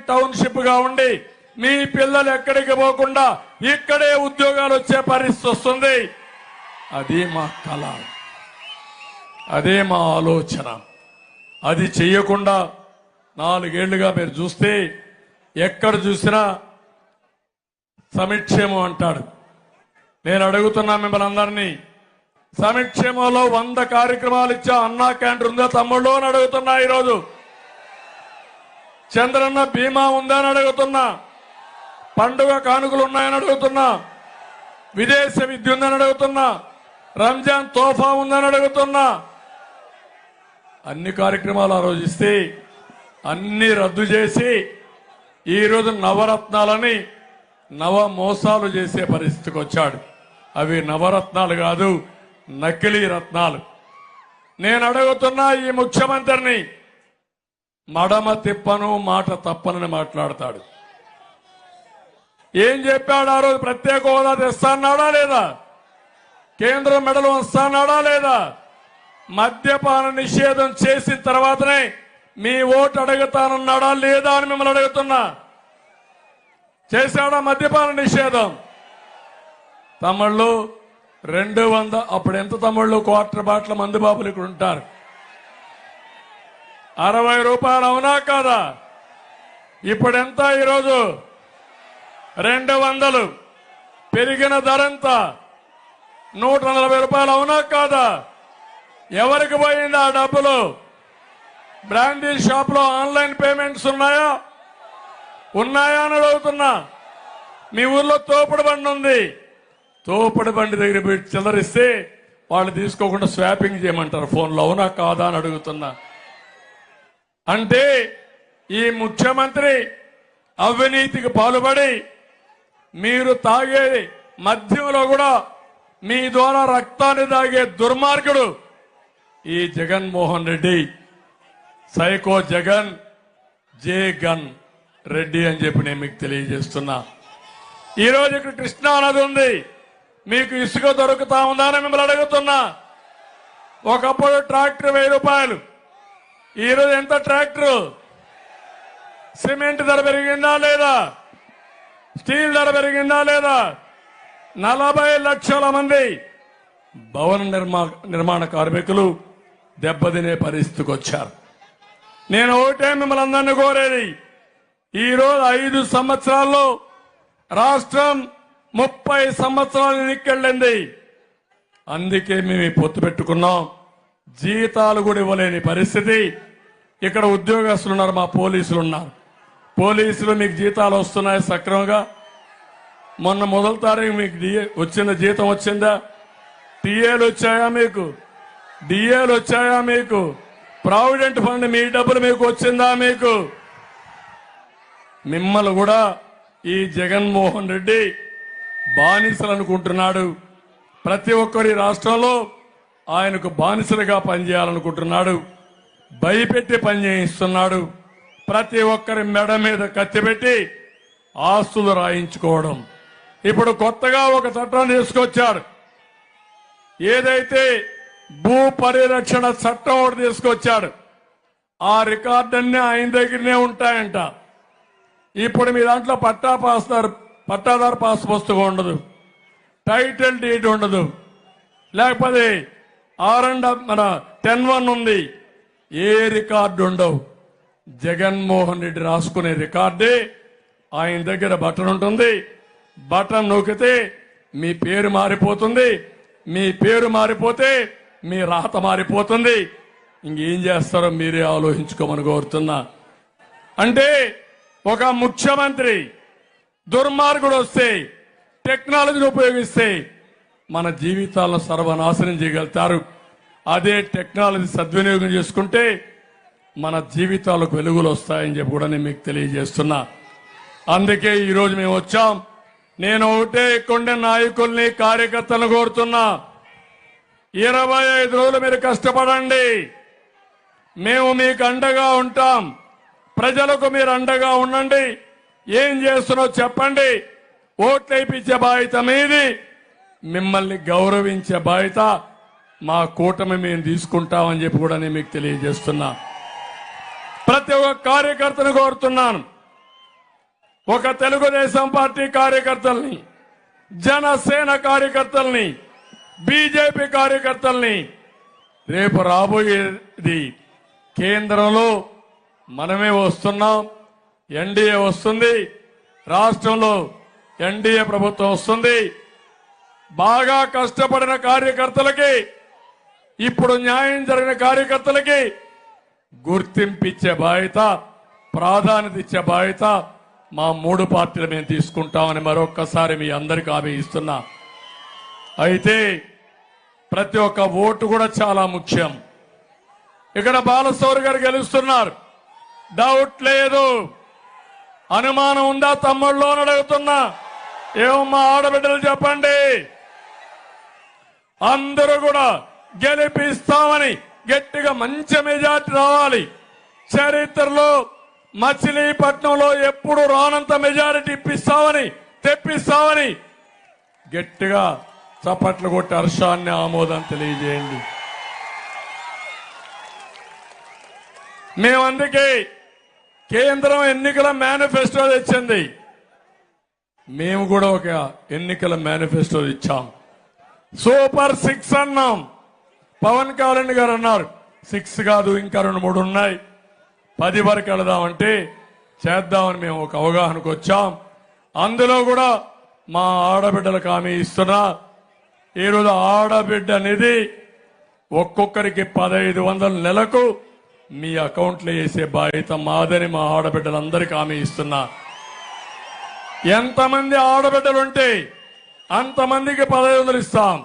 Township గా ఉండి మీ పిల్లలు ఎక్కడికి పోకుండా ఇక్కడే ఉద్యోగాలు వచ్చే పరిస్థితి వస్తుంది. అది మా కళ, అదే మా ఆలోచన. అది చెయ్యకుండా 4 ఏళ్లుగా మీరు చూస్తే ఎక్కడ చూసినా సంక్షేమం అంటాడు. నేను అడుగుతున్నా మిమ్మల్ని అందరినీ, సంక్షేమంలో 100 కార్యక్రమాలు ఇచ్చా. అన్నా క్యాంటీన్ ఉందా తమ్ముళ్ళు అని అడుగుతున్నా. ఈరోజు చంద్రన్న బీమా ఉందా అని అడుగుతున్నా. పండుగ కానుకలు ఉన్నాయని అడుగుతున్నా. విదేశ విద్య ఉందని అడుగుతున్నా. రంజాన్ తోఫా ఉందని అడుగుతున్నా. అన్ని కార్యక్రమాలు ఆ రోజు ఇస్తే అన్ని రద్దు చేసి ఈరోజు నవరత్నాలని నవ మోసాలు చేసే పరిస్థితికి వచ్చాడు. అవి నవరత్నాలు కాదు, నకిలీ రత్నాలు. నేను అడుగుతున్నా ఈ ముఖ్యమంత్రిని, మడమ తిప్పను మాట తప్పనని మాట్లాడతాడు. ఏం చెప్పాడు ఆ రోజు? ప్రత్యేక హోదా తెస్తాన్నాడా లేదా? కేంద్రం మెడలు వస్తాన్నాడా లేదా? మద్యపాన నిషేధం చేసిన తర్వాతనే మీ ఓటు అడుగుతానన్నాడా లేదా అని మిమ్మల్ని అడుగుతున్నా. చేశాడా మద్యపాన నిషేధం? తమ్ముళ్ళు 200, అప్పుడు ఎంత తమ్ముళ్ళు? క్వార్టర్ బాటిల్ మందు బాబులు ఇక్కడ ఉంటారు. 60 రూపాయలు అవునా కాదా? ఇప్పుడు ఎంత? ఈరోజు 200. పెరిగిన ధర ఎంత? 140 రూపాయలు అవునా కాదా? ఎవరికి పోయింది ఆ డబ్బులు? బ్రాండీ షాప్ లో ఆన్లైన్ పేమెంట్స్ ఉన్నాయా? ఉన్నాయా అని అడుగుతున్నా. మీ ఊర్లో తోపుడు బండి ఉంది. తోపుడు బండి దగ్గర పెట్టి చిల్లరిస్తే వాళ్ళు తీసుకోకుండా స్వాపింగ్ చేయమంటారు ఫోన్లో. అవునా కాదా అని అడుగుతున్నా. అంటే ఈ ముఖ్యమంత్రి అవినీతికి పాల్పడి మీరు తాగే మద్యంలో కూడా మీ ద్వారా రక్తాన్ని తాగే దుర్మార్గుడు ఈ జగన్మోహన్ రెడ్డి. సైకో జగన్, జే గన్ రెడ్డి అని చెప్పి నేను మీకు తెలియజేస్తున్నా. ఈరోజు ఇక్కడ కృష్ణా నది ఉంది. మీకు ఇసుక దొరుకుతా ఉందా అని మిమ్మల్ని అడుగుతున్నా. ఒకప్పుడు ట్రాక్టర్ 1000 రూపాయలు. ఈరోజు ఎంత ట్రాక్టర్? సిమెంట్ ధర పెరిగిందా లేదా? స్టీల్ ధర పెరిగిందా లేదా? 40 లక్షల మంది భవన నిర్మాణ కార్మికులు దెబ్బతినే పరిస్థితికి వచ్చారు. నేను ఒకటే మిమ్మల్ని అందరినీ కోరేది, ఈరోజు 5 సంవత్సరాల్లో రాష్ట్రం 30 సంవత్సరాలు వెనక్కెళ్ళింది. అందుకే మేము పొత్తు పెట్టుకున్నాం. జీతాలు కూడా ఇవ్వలేని పరిస్థితి. ఇక్కడ ఉద్యోగస్తులు ఉన్నారు, మా పోలీసులు ఉన్నారు. పోలీసులు మీకు జీతాలు వస్తున్నాయి సక్రమంగా? మొన్న మొదటి తారీఖు మీకు వచ్చిన జీతం వచ్చిందా? టీఏలు వచ్చాయా మీకు? డిఏలు వచ్చాయా మీకు? ప్రావిడెంట్ ఫండ్ మీ డబ్బులు మీకు వచ్చిందా మీకు? మిమ్మల్ని కూడా ఈ జగన్మోహన్ రెడ్డి బానిసలు అనుకుంటున్నాడు. ప్రతి ఒక్కరి రాష్ట్రంలో ఆయనకు బానిసలుగా పనిచేయాలనుకుంటున్నాడు. భయపెట్టి పనిచేయిస్తున్నాడు. ప్రతి ఒక్కరి మెడ మీద కత్తిపెట్టి ఆస్తులు రాయించుకోవడం. ఇప్పుడు కొత్తగా ఒక చట్టం తీసుకొచ్చారు. ఏదైతే భూ పరిరక్షణ చట్టం ఒకటి తీసుకొచ్చాడు. ఆ రికార్డన్నీ ఆయన దగ్గరనే ఉంటాయంట. ఇప్పుడు మీ దాంట్లో పట్టాదారు పాస్ పుస్తకం ఉండదు, టైటిల్ డీడ్ ఉండదు, లేకపోతే మన 10(1) ఉంది. ఏ రికార్డు ఉండవు. జగన్మోహన్ రెడ్డి రాసుకునే రికార్డే ఆయన దగ్గర బటన్ ఉంటుంది. బటన్ నొక్కితే మీ పేరు మారిపోతుంది. మీ పేరు మారిపోతే మీ రాత మారిపోతుంది. ఇంకేం చేస్తారో మీరే ఆలోచించుకోమని కోరుతున్నా. అంటే ఒక ముఖ్యమంత్రి దుర్మార్గుడు వస్తే టెక్నాలజీని ఉపయోగిస్తే మన జీవితాలను సర్వనాశనం చేయగలుగుతారు. అదే టెక్నాలజీ సద్వినియోగం చేసుకుంటే మన జీవితాలకు వెలుగులు వస్తాయని చెప్పి కూడా నేను మీకు తెలియజేస్తున్నా. అందుకే ఈరోజు మేము వచ్చాం. నేను ఒకటే ఇక్కడుండే నాయకుల్ని, కార్యకర్తలను కోరుతున్నా, 25 రోజులు మీరు కష్టపడండి. మేము మీకు అండగా ఉంటాం. ప్రజలకు మీరు అండగా ఉండండి. ఏం చేస్తున్నో చెప్పండి. ఓట్లు వేయించే బాధ్యత మీది. మిమ్మల్ని గౌరవించే బాధ్యత మా కూటమి మేము తీసుకుంటామని చెప్పి కూడా నేను మీకు తెలియజేస్తున్నా. ప్రతి ఒక్క కార్యకర్తను కోరుతున్నాను, ఒక తెలుగుదేశం పార్టీ కార్యకర్తల్ని, జనసేన కార్యకర్తల్ని, బీజేపీ కార్యకర్తల్ని రేపు రాబోయేది కేంద్రంలో మనమే వస్తున్నాం, ఎన్డీఏ వస్తుంది, రాష్ట్రంలో ఎన్డీఏ ప్రభుత్వం వస్తుంది. బాగా కష్టపడిన కార్యకర్తలకి, ఇప్పుడు న్యాయం జరిగిన కార్యకర్తలకి గుర్తింపిచ్చే బాధ్యత, ప్రాధాన్యత ఇచ్చే బాధ్యత మా 3 పార్టీలు మేము తీసుకుంటామని మరొక్కసారి మీ అందరికీ హామీ ఇస్తున్నా. అయితే ప్రతి ఒక్క ఓటు కూడా చాలా ముఖ్యం. ఇక్కడ బాలశౌరి గారు గెలుస్తున్నారు, డౌట్ లేదు. అనుమానం ఉందా తమ్ముళ్ళు అని అడుగుతున్నా. ఏమమ్మా ఆడబిడ్డలు చెప్పండి. అందరూ కూడా గెలిపిస్తామని గట్టిగా మంచి మెజార్టీ రావాలి. చరిత్రలో మచిలీపట్నంలో ఎప్పుడు రానంత మెజారిటీ తెప్పిస్తామని గట్టిగా చప్పట్లు కొట్టి హర్షాన్ని ఆమోదం తెలియజేయండి. మేమందుకే కేంద్రం ఎన్నికల మేనిఫెస్టో తెచ్చింది, మేము కూడా ఒక ఎన్నికల మేనిఫెస్టో ఇచ్చాం. సూపర్ 6 అన్నాం. పవన్ కళ్యాణ్ గారు అన్నారు 6 కాదు ఇంకా 2-3 ఉన్నాయి, 10 వరకు వెళదామంటే చేద్దామని మేము ఒక అవగాహనకు వచ్చాం. అందులో కూడా మా ఆడబిడ్డలకు హామీ ఇస్తున్నా. ఈరోజు ఆడబిడ్డ నిధి ఒక్కొక్కరికి 1500 నెలకు మీ అకౌంట్లో వేసే బాధ్యత మాదని మా ఆడబిడ్డలందరికీ హామీ ఇస్తున్నా. ఎంతమంది ఆడబిడ్డలుంటే అంతమందికి 1500 ఇస్తాం.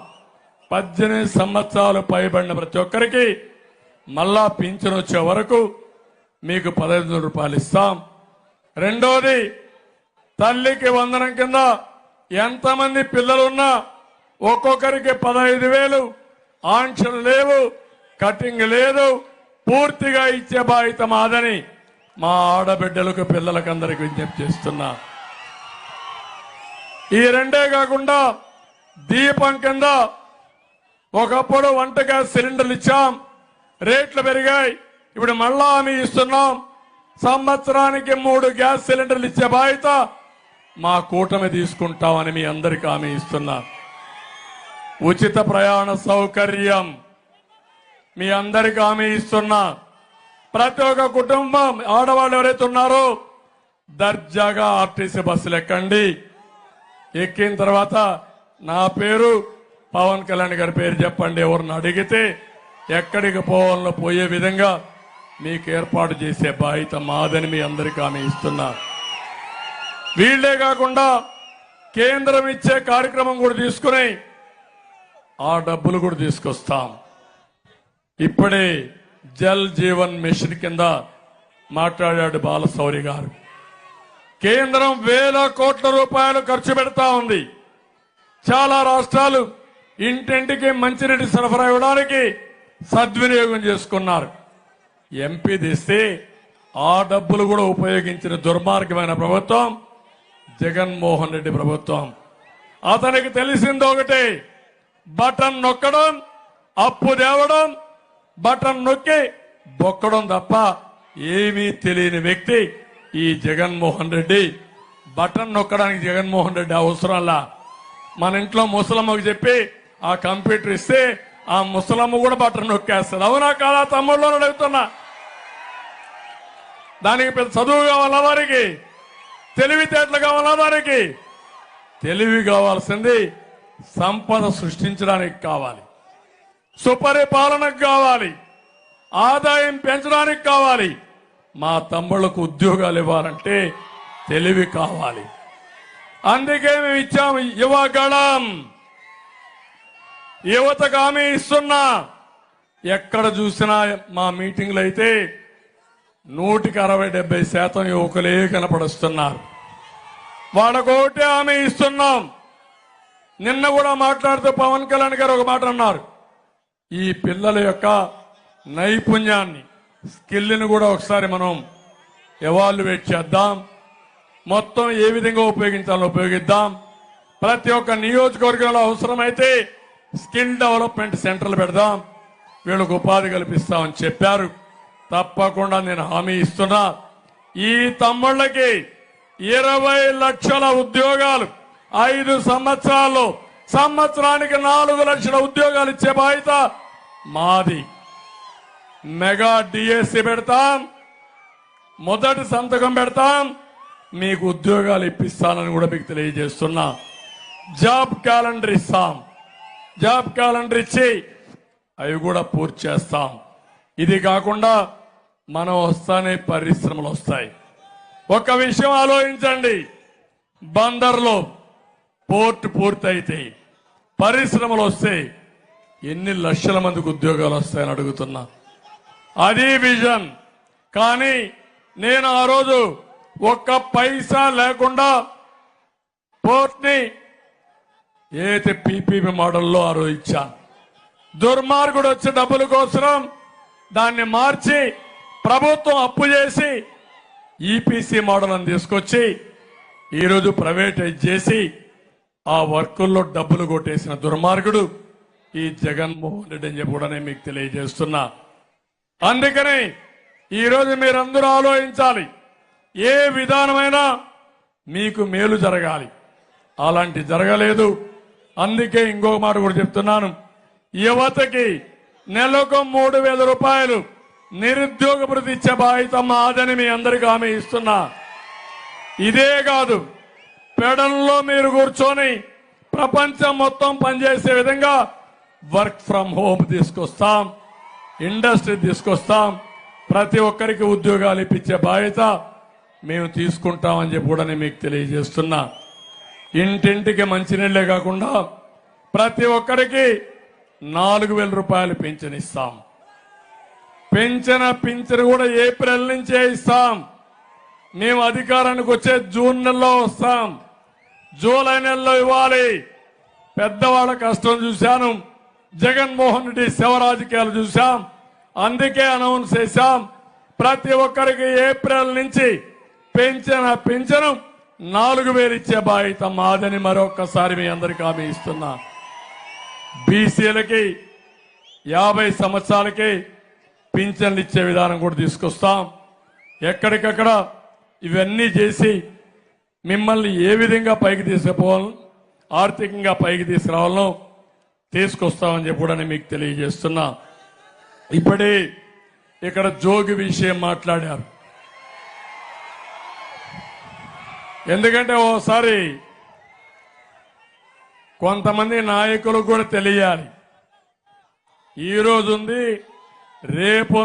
18 సంవత్సరాలు పైబడిన ప్రతి ఒక్కరికి మళ్ళా పింఛన్ వచ్చే వరకు మీకు 1500 రూపాయలు ఇస్తాం. రెండోది, తల్లికి వందనం కింద ఎంతమంది పిల్లలున్నా ఒక్కొక్కరికి 15,000, ఆంక్షలు లేవు, కటింగ్ లేదు, పూర్తిగా ఇచ్చే బాధ్యత మాదని మా ఆడబిడ్డలకు పిల్లలకు అందరికి విజ్ఞప్తి చేస్తున్నా. ఈ రెండే కాకుండా దీపం కింద ఒకప్పుడు వంట గ్యాస్ సిలిండర్లు ఇచ్చాం, రేట్లు పెరిగాయి. ఇప్పుడు మళ్ళా హామీ ఇస్తున్నాం, సంవత్సరానికి 3 గ్యాస్ సిలిండర్లు ఇచ్చే బాధ్యత మా కూటమి తీసుకుంటామని మీ అందరికీ హామీ ఇస్తున్నా. ఉచిత ప్రయాణ సౌకర్యం మీ అందరికీ హామీ ఇస్తున్నా. ప్రతి ఒక్క కుటుంబం ఆడవాళ్ళు ఎవరైతే ఉన్నారో దర్జాగా ఆర్టీసీ బస్సులు ఎక్కండి. ఎక్కిన తర్వాత నా పేరు, పవన్ కళ్యాణ్ గారి పేరు చెప్పండి. ఎవరిని అడిగితే ఎక్కడికి పోవాలో పోయే విధంగా మీకు ఏర్పాటు చేసే బాధ్యత మాదని మీ అందరికీ హామీ ఇస్తున్నా. వీళ్లే కాకుండా కేంద్రం ఇచ్చే కార్యక్రమం కూడా తీసుకుని ఆ డబ్బులు కూడా తీసుకొస్తాం. ఇప్పుడే జల్ జీవన్ మిషన్ కింద మాట్లాడాడు బాలశౌరి గారు. కేంద్రం 1000 కోట్ల రూపాయలు ఖర్చు పెడతా ఉంది. చాలా రాష్ట్రాలు ఇంటింటికి మంచినీటి సరఫరా ఇవ్వడానికి సద్వినియోగం చేసుకున్నారు. ఎంపీ తెస్తే ఆ డబ్బులు కూడా ఉపయోగించిన దుర్మార్గమైన ప్రభుత్వం జగన్మోహన్ రెడ్డి ప్రభుత్వం. అతనికి తెలిసింది ఒకటే, బటన్ నొక్కడం, అప్పు తేవడం, బటన్ నొక్కి బొక్కడం తప్ప ఏమీ తెలియని వ్యక్తి ఈ జగన్మోహన్ రెడ్డి. బటన్ నొక్కడానికి జగన్మోహన్ రెడ్డి అవసరంలా. మన ఇంట్లో ముసలమ్మకు చెప్పి ఆ కంప్యూటర్ ఇస్తే ఆ ముసలమ్మ కూడా బటన్ నొక్కేస్తుంది. అవునా కాదా తమ్ముళ్ళు అడుగుతున్నా. దానికి పెద్ద చదువు కావాలా వారికి, తెలివితేటలు కావాలా వారికి? తెలివి కావాల్సింది సంపద సృష్టించడానికి కావాలి, సుపరిపాలనకు కావాలి, ఆదాయం పెంచడానికి కావాలి. మా తమ్ముళ్లకు ఉద్యోగాలు ఇవ్వాలంటే తెలివి కావాలి. అందుకే మేము ఇచ్చాము యువగళం. యువతకు హామీ ఇస్తున్నా. ఎక్కడ చూసినా మా మీటింగ్లు అయితే 160-70% యువకులే కనపడుస్తున్నారు. వాళ్ళకోటే హామీ ఇస్తున్నాం. నిన్న కూడా మాట్లాడుతూ పవన్ కళ్యాణ్ గారు ఒక మాట అన్నారు, ఈ పిల్లల యొక్క నైపుణ్యాన్ని, స్కిల్ని కూడా ఒకసారి మనం ఎవాల్యుయేట్ చేద్దాం. మొత్తం ఏ విధంగా ఉపయోగించాలో ఉపయోగిద్దాం. ప్రతి ఒక్క నియోజకవర్గంలో అవసరమైతే స్కిల్ డెవలప్మెంట్ సెంటర్లు పెడదాం, వీళ్ళకు ఉపాధి కల్పిస్తామని చెప్పారు. తప్పకుండా నేను హామీ ఇస్తున్నా. ఈ తమ్ముళ్ళకి 20 లక్షల ఉద్యోగాలు 5 సంవత్సరాల్లో, సంవత్సరానికి 4 లక్షల ఉద్యోగాలు ఇచ్చే బాధ్యత మాది. మెగా డిఎస్సి పెడతాం, మొదటి సంతకం పెడతాం, మీకు ఉద్యోగాలు ఇప్పిస్తానని కూడా మీకు తెలియజేస్తున్నా. జాబ్ క్యాలెండర్ ఇస్తాం, జాబ్ క్యాలెండర్ ఇచ్చి అవి కూడా పూర్తి చేస్తాం. ఇది కాకుండా మనం వస్తానే పరిశ్రమలు వస్తాయి. ఒక విషయం ఆలోచించండి, బందర్లో పోర్ట్ పూర్తయితే పరిశ్రమలు వస్తే ఎన్ని లక్షల మందికి ఉద్యోగాలు వస్తాయని అడుగుతున్నా. అది విజన్. కానీ నేను ఆ రోజు ఒక్క పైసా లేకుండా పోర్ట్ ని ఏదైతే పీపీపీ మోడల్లో ఆ రోజు ఇచ్చాను. దుర్మార్గుడు వచ్చే డబ్బుల కోసం దాన్ని మార్చి ప్రభుత్వం అప్పు చేసి ఈపీసీ మోడల్ అని తీసుకొచ్చి ఈరోజు ప్రైవేటైజ్ చేసి ఆ వర్కుల్లో డబ్బులు కొట్టేసిన దుర్మార్గుడు ఈ జగన్మోహన్ రెడ్డి అని చెప్పి కూడా నేను మీకు తెలియజేస్తున్నా. అందుకని ఈరోజు మీరందరూ ఆలోచించాలి, ఏ విధానమైనా మీకు మేలు జరగాలి. అలాంటి జరగలేదు. అందుకే ఇంకొక మాట కూడా చెప్తున్నాను, యువతకి నెలకు 3,000 రూపాయలు నిరుద్యోగ భృతి ఇచ్చే బాధ్యత మాదని మీ అందరికీ హామీ ఇస్తున్నా. ఇదే కాదు, పెడల్లో మీరు కూర్చొని ప్రపంచం మొత్తం పనిచేసే విధంగా వర్క్ ఫ్రం హోమ్ తీసుకొస్తాం, ఇండస్ట్రీ తీసుకొస్తాం, ప్రతి ఒక్కరికి ఉద్యోగాలు ఇప్పించే బాధ్యత మేము తీసుకుంటామని చెప్పి కూడా నేను మీకు తెలియజేస్తున్నా. ఇంటింటికి మంచినీళ్లే కాకుండా ప్రతి ఒక్కరికి 4,000 రూపాయలు పింఛన్ ఇస్తాం. పింఛన్ కూడా ఏప్రిల్ నుంచే ఇస్తాం. మేము అధికారానికి వచ్చే జూన్ నెలలో వస్తాం, జూలై నెలలో ఇవ్వాలి. పెద్దవాళ్ళ కష్టం చూశాను, జగన్మోహన్ రెడ్డి శవ రాజకీయాలు చూశాం. అందుకే అనౌన్స్ చేశాం, ప్రతి ఒక్కరికి ఏప్రిల్ నుంచి పింఛను 4,000 ఇచ్చే బాధ్యత మాదని మరొక్కసారి మీ అందరికీ హామీ ఇస్తున్నా. బీసీలకి 50 సంవత్సరాలకి పింఛన్లు ఇచ్చే విధానం కూడా తీసుకొస్తాం. ఎక్కడికక్కడ ఇవన్నీ చేసి మిమ్మల్ని ఏ విధంగా పైకి తీసుకుపోవాలో, ఆర్థికంగా పైకి తీసుకురావాలో తీసుకొస్తామని చెప్పి కూడా నేను మీకు తెలియజేస్తున్నా. ఇప్పుడే ఇక్కడ జోగి విషయం మాట్లాడారు. ఎందుకంటే ఓసారి కొంతమంది నాయకులకు కూడా తెలియాలి, ఈ రోజు ఉంది రేపు